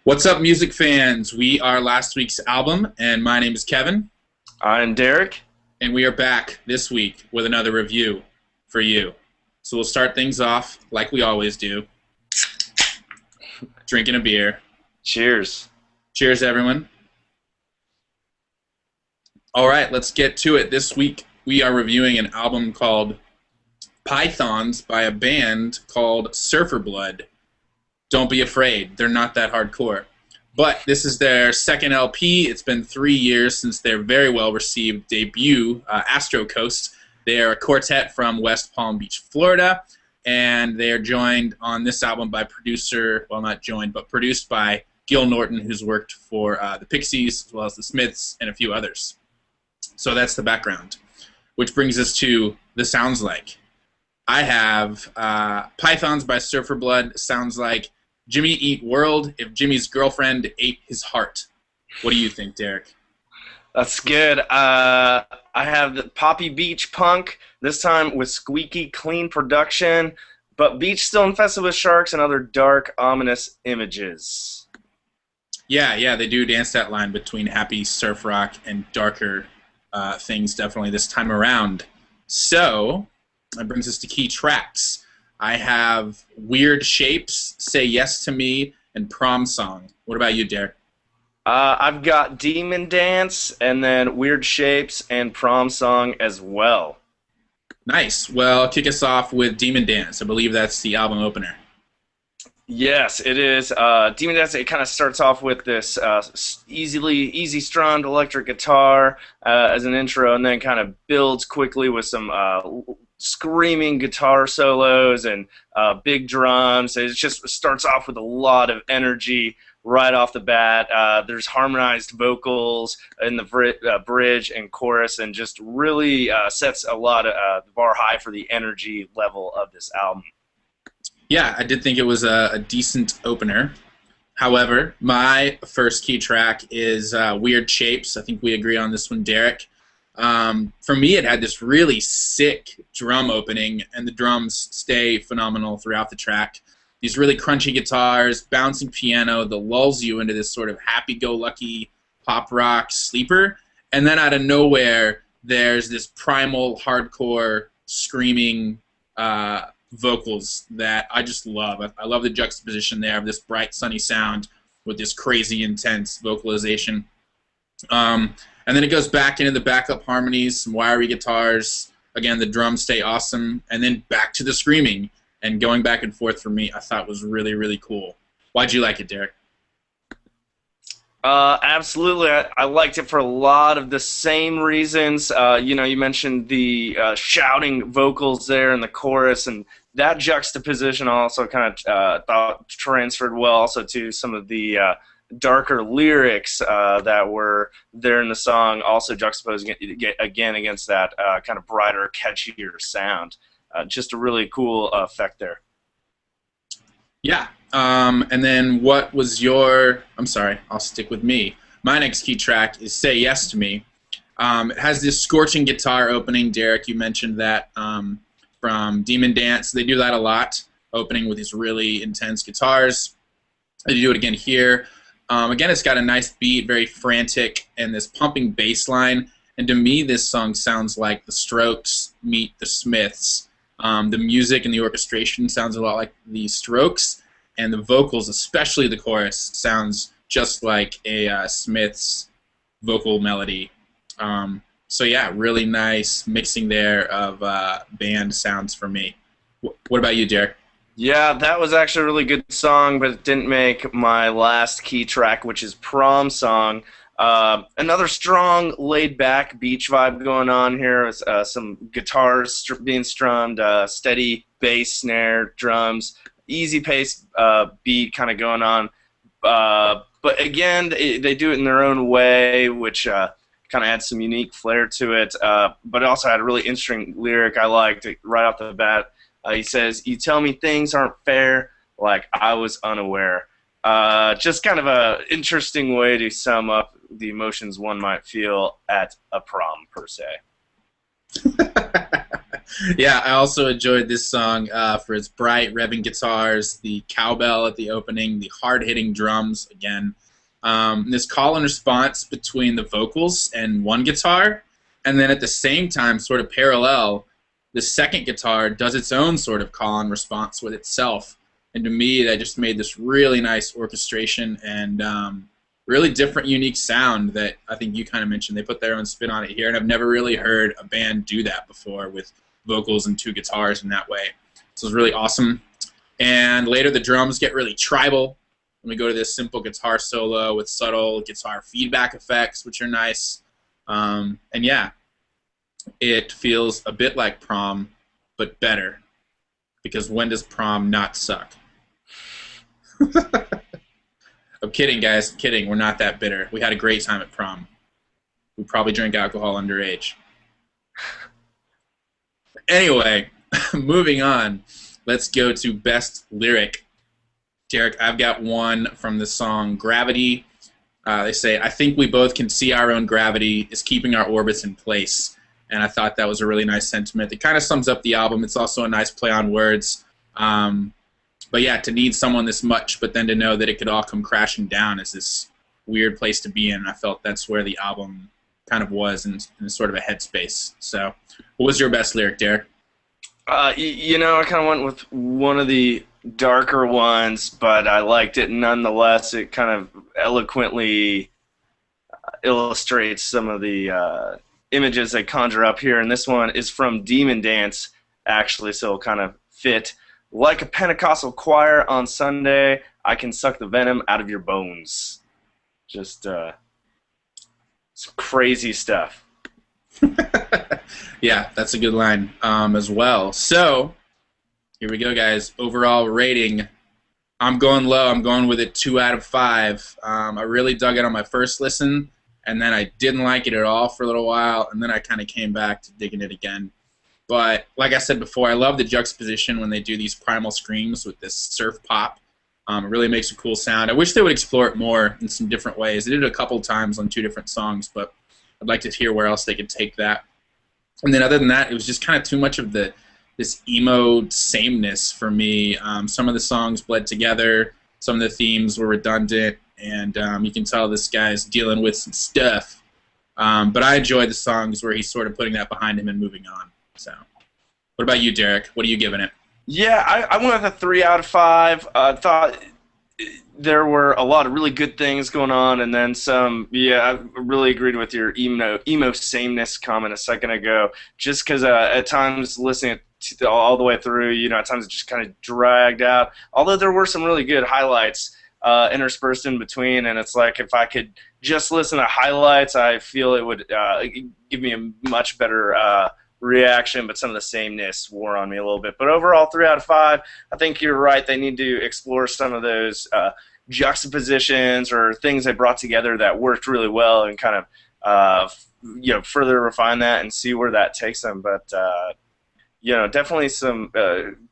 What's up, music fans? We are last week's album, and my name is Kevin, I'm Derek. and we are back this week with another review for you. So we'll start things off like we always do, drinking a beer. Cheers. Cheers, everyone. All right, let's get to it. This week we are reviewing an album called Pythons by a band called Surfer Blood. Don't be afraid, they're not that hardcore. But this is their second LP. It's been 3 years since their very well-received debut, Astro Coast. They are a quartet from West Palm Beach, Florida, and they are joined on this album by producer, well, not joined, but produced by Gil Norton, who's worked for the Pixies, as well as the Smiths, and a few others. So that's the background, which brings us to the sounds like. I have Pythons by Surfer Blood. Sounds like Jimmy Eat World if Jimmy's girlfriend ate his heart. What do you think, Derek? That's good. I have the Poppy Beach Punk, this time with squeaky-clean production, but beach still infested with sharks and other dark, ominous images. Yeah, they do dance that line between happy surf rock and darker things definitely this time around. So that brings us to key tracks. I have Weird Shapes, Say Yes to Me, and Prom Song. What about you, Derek? I've got Demon Dance, and then Weird Shapes and Prom Song as well. Nice. Well, kick us off with Demon Dance. I believe that's the album opener. Yes, it is. Demon Dance, it kind of starts off with this easy strummed electric guitar as an intro, and then kind of builds quickly with some screaming guitar solos and big drums. It just starts off with a lot of energy right off the bat. There's harmonized vocals in the bridge and chorus, and just really sets a lot of the bar high for the energy level of this album. Yeah, I did think it was a decent opener. However, my first key track is Weird Shapes. I think we agree on this one, Derek. For me, it had this really sick drum opening, and the drums stay phenomenal throughout the track. These really crunchy guitars, bouncing piano that lulls you into this sort of happy-go-lucky pop rock sleeper. And then out of nowhere, there's this primal, hardcore, screaming vocals that I just love. I love the juxtaposition there of this bright, sunny sound with this crazy, intense vocalization. And then it goes back into the backup harmonies, some wiry guitars. Again, the drums stay awesome. And then back to the screaming. And going back and forth for me, I thought was really, really cool. Why'd you like it, Derek? Absolutely. I liked it for a lot of the same reasons. You mentioned the shouting vocals there in the chorus, and that juxtaposition also kind of thought transferred well also to some of the darker lyrics that were there in the song, also juxtaposed again against that kind of brighter, catchier sound. Just a really cool effect there. Yeah. And then what was your... I'm sorry, I'll stick with me. My next key track is Say Yes to Me. It has this scorching guitar opening. Derek, you mentioned that from Demon Dance. They do that a lot, opening with these really intense guitars. They do it again here. Again, it's got a nice beat, very frantic, and this pumping bass line. And to me, this song sounds like the Strokes meet the Smiths. The music and the orchestration sounds a lot like the Strokes, and the vocals, especially the chorus, sounds just like a Smiths vocal melody. So yeah, really nice mixing there of band sounds for me. What about you, Derek? Yeah, that was actually a really good song, but it didn't make my last key track, which is Prom Song. Another strong, laid-back beach vibe going on here with some guitars being strummed, steady bass, snare, drums, easy-paced beat kind of going on. But again, they do it in their own way, which kind of adds some unique flair to it. But it also had a really interesting lyric I liked right off the bat. He says, "You tell me things aren't fair, like I was unaware." Just kind of a interesting way to sum up the emotions one might feel at a prom, per se. Yeah, I also enjoyed this song for its bright revving guitars, the cowbell at the opening, the hard-hitting drums again. This call and response between the vocals and one guitar, and then at the same time, sort of parallel, the second guitar does its own sort of call and response with itself. And to me, that just made this really nice orchestration and really different, unique sound that I think you kind of mentioned. They put their own spin on it here, and I've never really heard a band do that before with vocals and two guitars in that way. So it was really awesome. And later the drums get really tribal. And we go to this simple guitar solo with subtle guitar feedback effects, which are nice. And yeah, it feels a bit like Prom, but better. Because when does Prom not suck? I'm kidding, guys. I'm kidding. We're not that bitter. We had a great time at Prom. We probably drank alcohol underage. Anyway, moving on. Let's go to best lyric. Derek, I've got one from the song Gravity. They say, I think we both can see our own gravity is keeping our orbits in place. And I thought that was a really nice sentiment. It kind of sums up the album. It's also a nice play on words. But yeah, to need someone this much, but then to know that it could all come crashing down is this weird place to be in. I felt that's where the album kind of was in sort of a headspace. So what was your best lyric, Derek? I kind of went with one of the darker ones, but I liked it nonetheless. It kind of eloquently illustrates some of the images they conjure up here. And this one is from Demon Dance, actually, so it'll kind of fit. Like a Pentecostal choir on Sunday, I can suck the venom out of your bones. Just some crazy stuff. Yeah, that's a good line as well. So, here we go, guys. Overall rating. I'm going low. I'm going with a 2 out of 5. I really dug it on my first listen, and then I didn't like it at all for a little while, and then I kind of came back to digging it again. But like I said before, I love the juxtaposition when they do these primal screams with this surf pop. It really makes a cool sound. I wish they would explore it more in some different ways. They did it a couple times on 2 different songs, but I'd like to hear where else they could take that. And then other than that, it was just kind of too much of this emo sameness for me. Some of the songs bled together. Some of the themes were redundant. And you can tell this guy's dealing with some stuff. But I enjoyed the songs where he's sort of putting that behind him and moving on. So, what about you, Derek? What are you giving it? Yeah, I went with a 3 out of 5. I thought there were a lot of really good things going on, and then some. Yeah, I really agreed with your emo sameness comment a second ago. Just because at times listening to all the way through, at times it just kind of dragged out. Although there were some really good highlights interspersed in between, and it's like if I could just listen to highlights, I feel it would give me a much better reaction, but some of the sameness wore on me a little bit. But overall, 3 out of 5. I think you're right. They need to explore some of those juxtapositions or things they brought together that worked really well, and kind of further refine that and see where that takes them. But definitely some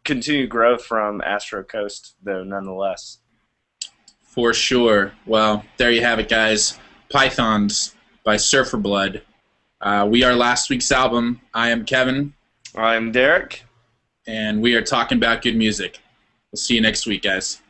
continued growth from Astro Coast, though, nonetheless. For sure. Well, there you have it, guys. Pythons by Surfer Blood. We are last week's album. I am Kevin. I'm Derek. And we are talking about good music. We'll see you next week, guys.